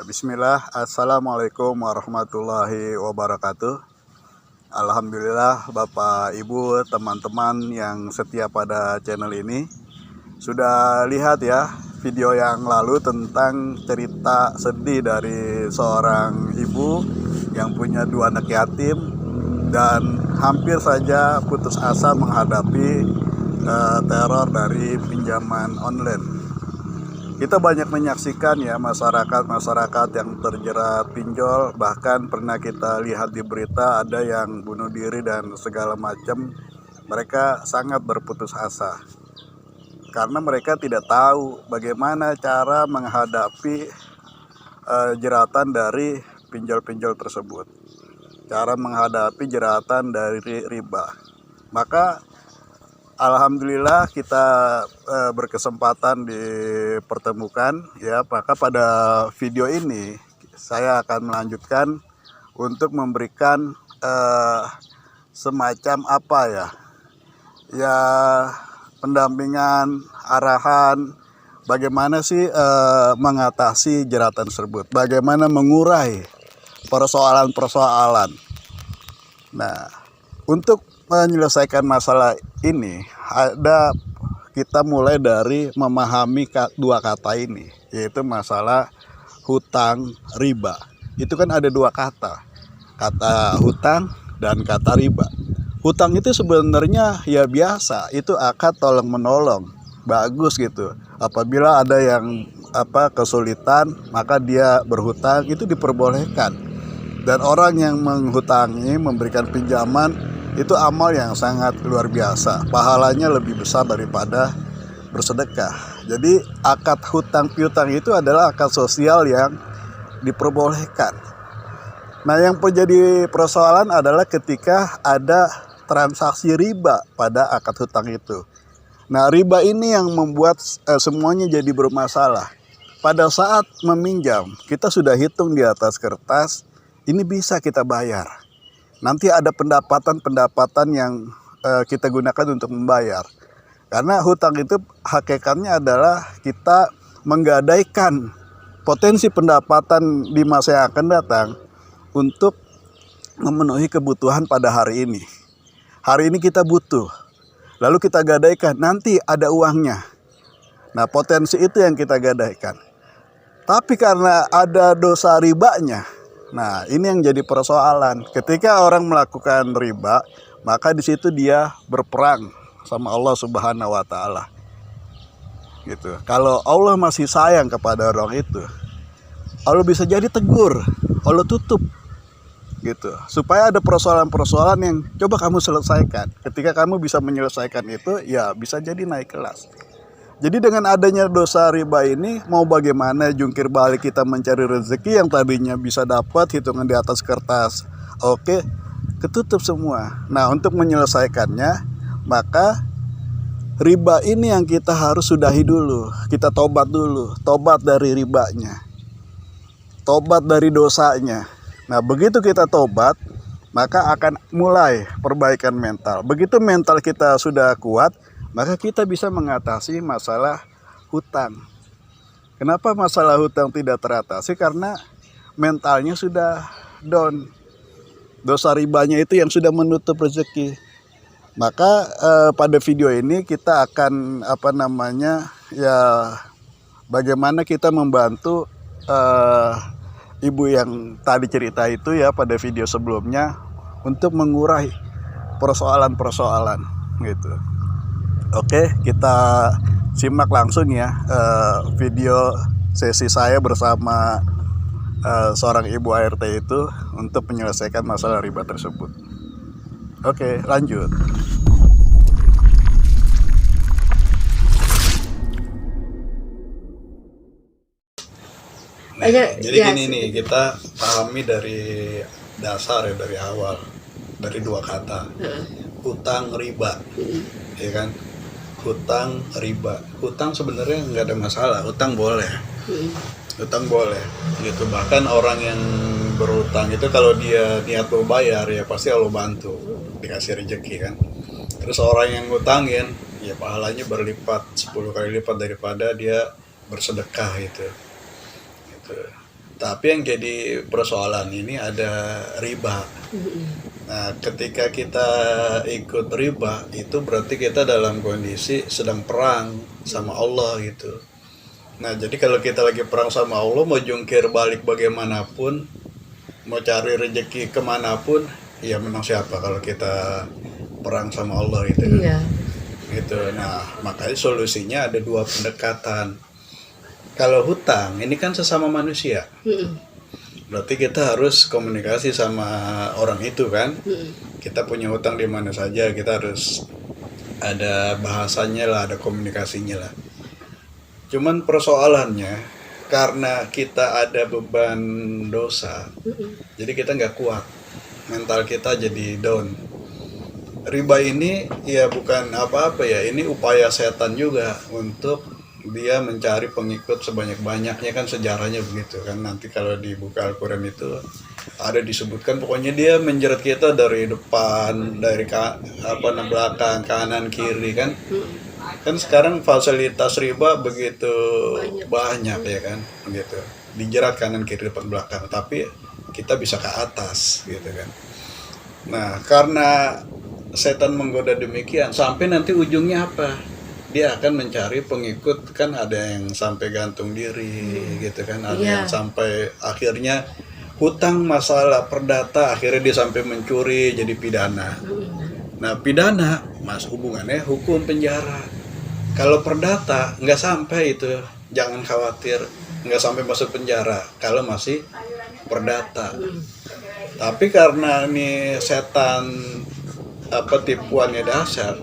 Bismillah, Assalamualaikum warahmatullahi wabarakatuh. Alhamdulillah Bapak Ibu teman-teman yang setia pada channel ini sudah lihat ya video yang lalu tentang cerita sedih dari seorang ibu yang punya 2 anak yatim dan hampir saja putus asa menghadapi teror dari pinjaman online. Kita banyak menyaksikan ya masyarakat yang terjerat pinjol, bahkan pernah kita lihat di berita ada yang bunuh diri dan segala macam. Mereka sangat berputus asa karena mereka tidak tahu bagaimana cara menghadapi jeratan dari pinjol-pinjol tersebut, cara menghadapi jeratan dari riba. Maka alhamdulillah kita berkesempatan dipertemukan ya. Maka pada video ini saya akan melanjutkan untuk memberikan semacam apa ya pendampingan, arahan bagaimana sih mengatasi jeratan tersebut, bagaimana mengurai persoalan-persoalan. Nah, untuk menyelesaikan masalah ini kita mulai dari memahami 2 kata ini, yaitu masalah hutang riba. Itu kan ada 2 kata hutang dan kata riba. Hutang itu sebenarnya ya biasa, itu akad tolong menolong, bagus gitu. Apabila ada yang kesulitan, maka dia berhutang, itu diperbolehkan. Dan orang yang menghutangi, memberikan pinjaman, itu amal yang sangat luar biasa, pahalanya lebih besar daripada bersedekah. Jadi akad hutang piutang itu adalah akad sosial yang diperbolehkan. Nah, yang menjadi persoalan adalah ketika ada transaksi riba pada akad hutang itu. Nah, riba ini yang membuat semuanya jadi bermasalah. Pada saat meminjam, kita sudah hitung di atas kertas, ini bisa kita bayar. Nanti ada pendapatan yang kita gunakan untuk membayar. Karena hutang itu hakikatnya adalah kita menggadaikan potensi pendapatan di masa yang akan datang untuk memenuhi kebutuhan pada hari ini. Hari ini kita butuh, lalu kita gadaikan, nanti ada uangnya. Nah, potensi itu yang kita gadaikan. Tapi karena ada dosa ribanya, nah, ini yang jadi persoalan. Ketika orang melakukan riba, maka di situ dia berperang sama Allah Subhanahu wa taala. Gitu. Kalau Allah masih sayang kepada orang itu, Allah bisa jadi tegur, Allah tutup. Gitu. Supaya ada persoalan-persoalan yang coba kamu selesaikan. Ketika kamu bisa menyelesaikan itu, ya bisa jadi naik kelas. Jadi dengan adanya dosa riba ini, mau bagaimana jungkir balik kita mencari rezeki yang tadinya bisa dapat hitungan di atas kertas, oke, ketutup semua. Nah, untuk menyelesaikannya, maka riba ini yang kita harus sudahi dulu. Kita tobat dulu, tobat dari ribanya, tobat dari dosanya. Nah, begitu kita tobat, maka akan mulai perbaikan mental. Begitu mental kita sudah kuat, maka kita bisa mengatasi masalah hutang. Kenapa masalah hutang tidak teratasi? Karena mentalnya sudah down. Dosa ribanya itu yang sudah menutup rezeki. Maka pada video ini kita akan bagaimana kita membantu ibu yang tadi cerita itu ya pada video sebelumnya untuk mengurai persoalan-persoalan gitu. Oke, kita simak langsung ya video sesi saya bersama seorang ibu ART itu untuk menyelesaikan masalah riba tersebut. Oke, lanjut. Nah, jadi gini nih, kita pahami dari dasar ya, dari awal, dari 2 kata, hutang riba, ya kan? Hutang riba, hutang sebenarnya nggak ada masalah, hutang boleh, hutang boleh, gitu. Bahkan orang yang berhutang itu kalau dia niat mau bayar ya pasti Allah bantu, dikasih rezeki kan. Terus orang yang ngutangin ya pahalanya berlipat 10 kali lipat daripada dia bersedekah gitu. Tapi yang jadi persoalan ini ada riba. Nah, ketika kita ikut riba, itu berarti kita dalam kondisi sedang perang sama Allah gitu. Nah, jadi kalau kita lagi perang sama Allah, mau jungkir balik bagaimanapun, mau cari rezeki kemanapun, ya menang siapa kalau kita perang sama Allah gitu. Iya. Gitu. Nah, makanya solusinya ada dua pendekatan. Kalau hutang, ini kan sesama manusia. Berarti kita harus komunikasi sama orang itu kan. Kita punya hutang di mana saja, kita harus ada bahasanya lah, ada komunikasinya lah. Cuman persoalannya, karena kita ada beban dosa, jadi kita nggak kuat. Mental kita jadi down. Riba ini ya bukan apa-apa ya, ini upaya setan juga untuk dia mencari pengikut sebanyak-banyaknya, kan sejarahnya begitu kan. Nanti kalau dibuka Al-Quran itu ada disebutkan, pokoknya dia menjerat kita dari depan, dari belakang, kanan, kiri kan. Kan sekarang fasilitas riba begitu banyak ya kan, gitu. Dijerat kanan, kiri, depan, belakang, tapi kita bisa ke atas gitu kan. Nah, karena setan menggoda demikian, sampai nanti ujungnya apa? Dia akan mencari pengikut, kan ada yang sampai gantung diri gitu kan, ada yang sampai akhirnya hutang masalah perdata, akhirnya dia sampai mencuri jadi pidana. Nah, pidana mas hubungannya hukum penjara. Kalau perdata nggak sampai itu, jangan khawatir, nggak sampai masuk penjara kalau masih perdata. Tapi karena ini setan tipuannya dasar,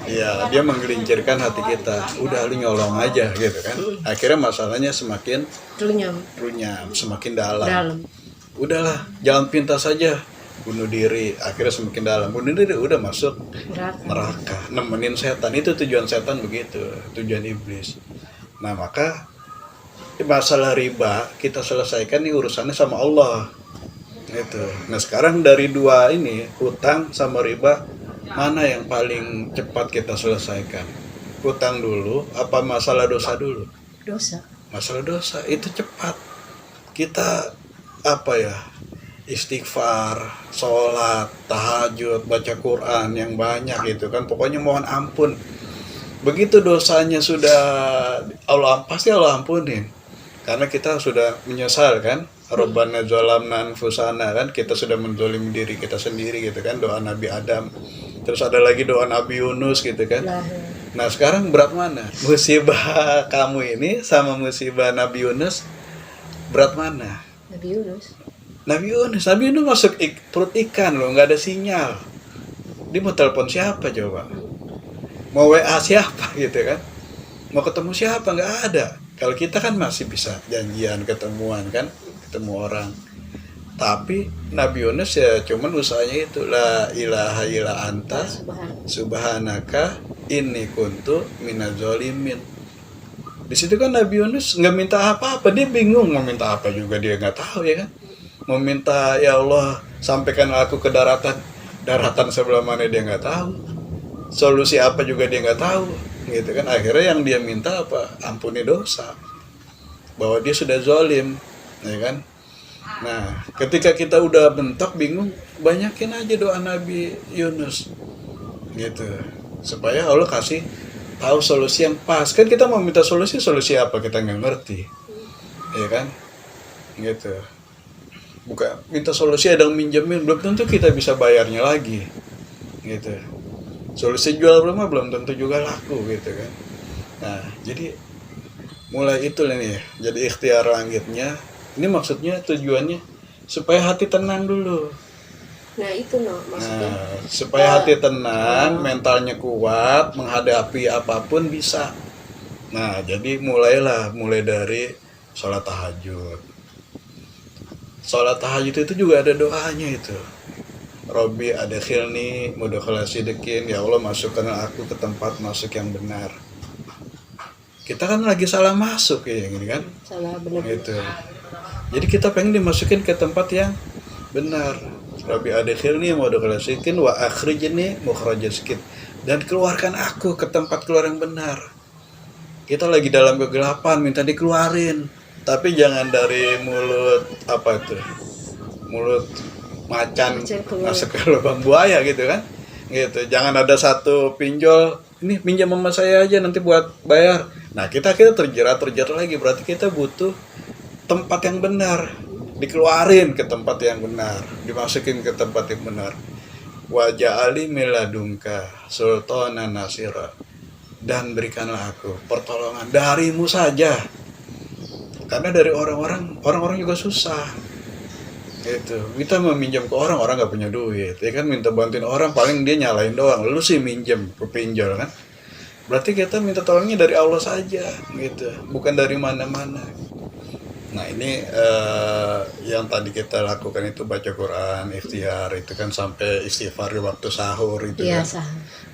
ya dia menggelincirkan hati kita, udah lu nyolong aja gitu kan. Akhirnya masalahnya semakin runyam, semakin dalam. Udahlah, jangan pintas saja, bunuh diri, akhirnya semakin dalam. Bunuh diri udah masuk neraka. Nemenin setan, itu tujuan setan begitu, tujuan iblis. Nah, maka masalah riba kita selesaikan nih urusannya sama Allah. Itu. Nah, sekarang dari dua ini, hutang sama riba, mana yang paling cepat kita selesaikan? Hutang dulu apa masalah dosa dulu? Dosa. Masalah dosa itu cepat. Kita istighfar, sholat, tahajud, baca Quran yang banyak gitu kan. Pokoknya mohon ampun. Begitu dosanya sudah pasti Allah ampunin. Karena kita sudah menyesal kan. Rabbana zalamna anfusana kan, kita sudah menzalimi diri kita sendiri gitu kan, doa Nabi Adam. Terus ada lagi doa Nabi Yunus gitu kan. Nah, sekarang berat mana? Musibah kamu ini sama musibah Nabi Yunus, berat mana? Nabi Yunus masuk perut ikan loh, nggak ada sinyal. Dia mau telepon siapa coba? Mau WA siapa gitu kan? Mau ketemu siapa? Nggak ada. Kalau kita kan masih bisa janjian, ketemuan kan, ketemu orang. Tapi Nabi Yunus ya cuman usahanya itu, la ilaha illa anta subhanaka inni kuntu minaz zalimin. Di situ kan Nabi Yunus nggak minta apa-apa, dia bingung mau minta apa juga, dia nggak tahu ya kan. Mau minta, ya Allah sampaikan aku ke daratan sebelah mana, dia nggak tahu. Solusi apa juga dia nggak tahu gitu kan. Akhirnya yang dia minta apa? Ampuni dosa, bahwa dia sudah zalim ya kan. Nah, ketika kita udah bentok bingung, banyakin aja doa Nabi Yunus gitu, supaya Allah kasih tahu solusi yang pas. Kan kita mau minta solusi apa kita nggak ngerti ya kan gitu. Bukan minta solusi ada yang minjemin, belum tentu kita bisa bayarnya lagi gitu. Solusi jual rumah belum tentu juga laku gitu kan. Nah, jadi mulai itu nih, jadi ikhtiar langitnya. Ini maksudnya tujuannya supaya hati tenang dulu. Nah, itu maksudnya. Nah, supaya hati tenang, mentalnya kuat, menghadapi apapun bisa. Nah, jadi mulai dari sholat tahajud. Sholat tahajud itu juga ada doanya itu. Robbi adkhilni mudkhala sidqin, ya Allah masukkan aku ke tempat masuk yang benar. Kita kan lagi salah masuk ya gini kan? Salah benar. Gitu. Jadi kita pengen dimasukin ke tempat yang benar. Rabbi adkhilni mudkhala sidqin wa akhrijni mukhraja sidqin, dan keluarkan aku ke tempat keluar yang benar. Kita lagi dalam kegelapan, minta dikeluarin. Tapi jangan dari mulut apa itu, mulut macan Macan keluar. masuk ke lubang buaya gitu kan, gitu. Jangan ada satu pinjol, ini pinjam sama saya aja nanti buat bayar. Nah kita terjerat lagi, berarti kita butuh tempat yang benar, dikeluarin ke tempat yang benar, dimasukin ke tempat yang benar. Wajah ali miladungka sultanan nasira, dan berikanlah aku pertolongan darimu saja, karena dari orang-orang juga susah gitu. Kita meminjam ke orang nggak punya duit ya kan, minta bantuin orang paling dia nyalain doang, lu sih minjem ke pinjol kan. Berarti kita minta tolongnya dari Allah saja gitu, bukan dari mana-mana. Nah ini yang tadi kita lakukan itu baca Quran, ikhtiar itu kan, sampai istighfar di waktu sahur itu Iya, kan, sah.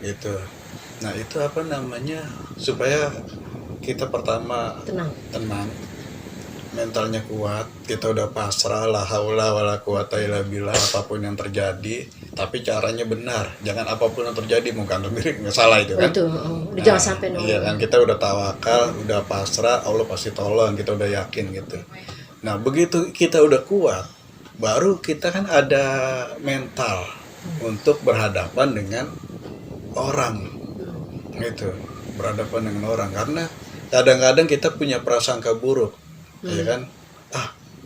gitu. Nah itu apa namanya, supaya kita pertama tenang, mentalnya kuat, kita udah pasrah, la haula wala quwata illa billah, apapun yang terjadi, tapi caranya benar, jangan apapun yang terjadi mau gantung diri, nggak salah itu kan. Itu, jangan sampai nol. Iya kan, kita udah tawakal, udah pasrah, Allah pasti tolong, kita udah yakin gitu. Nah begitu kita udah kuat, baru kita kan ada mental untuk berhadapan dengan orang gitu, berhadapan dengan orang, karena kadang-kadang kita punya prasangka buruk, ya kan,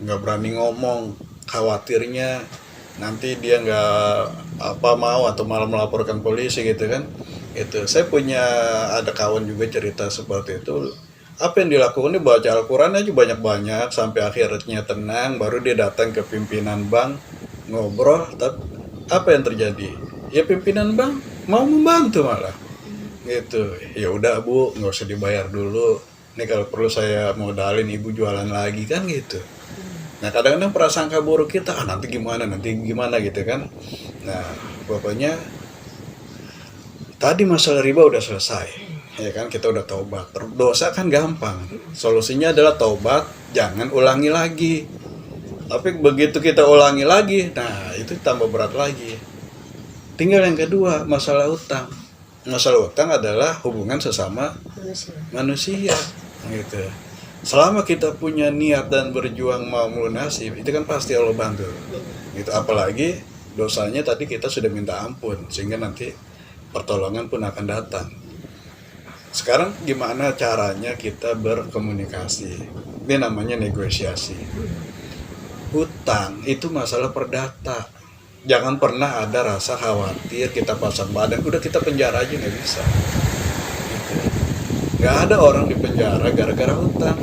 nggak berani ngomong, khawatirnya nanti dia nggak mau atau malah melaporkan polisi gitu kan. Itu saya punya, ada kawan juga cerita seperti itu, apa yang dilakukan, dia baca Al-Quran aja banyak-banyak sampai akhirnya tenang, baru dia datang ke pimpinan bank ngobrol. Tapi apa yang terjadi, ya pimpinan bank mau membantu malah gitu. Ya udah bu, nggak usah dibayar dulu, ini kalau perlu saya modalin ibu jualan lagi kan gitu. Nah kadang-kadang prasangka buruk kita, nanti gimana gitu kan. Nah pokoknya tadi masalah riba udah selesai, ya kan, kita udah taubat. Dosa kan gampang, solusinya adalah taubat, jangan ulangi lagi. Tapi begitu kita ulangi lagi, nah itu tambah berat lagi. Tinggal yang kedua, masalah utang. Masalah utang adalah hubungan sesama manusia gitu. Selama kita punya niat dan berjuang mau melunasi, itu kan pasti Allah bantu gitu. Apalagi dosanya tadi kita sudah minta ampun, sehingga nanti pertolongan pun akan datang. Sekarang gimana caranya kita berkomunikasi? Ini namanya negosiasi. Hutang itu masalah perdata. Jangan pernah ada rasa khawatir kita pasang badan, udah kita penjara aja, nggak bisa gitu. Nggak ada orang di penjara gara-gara hutang.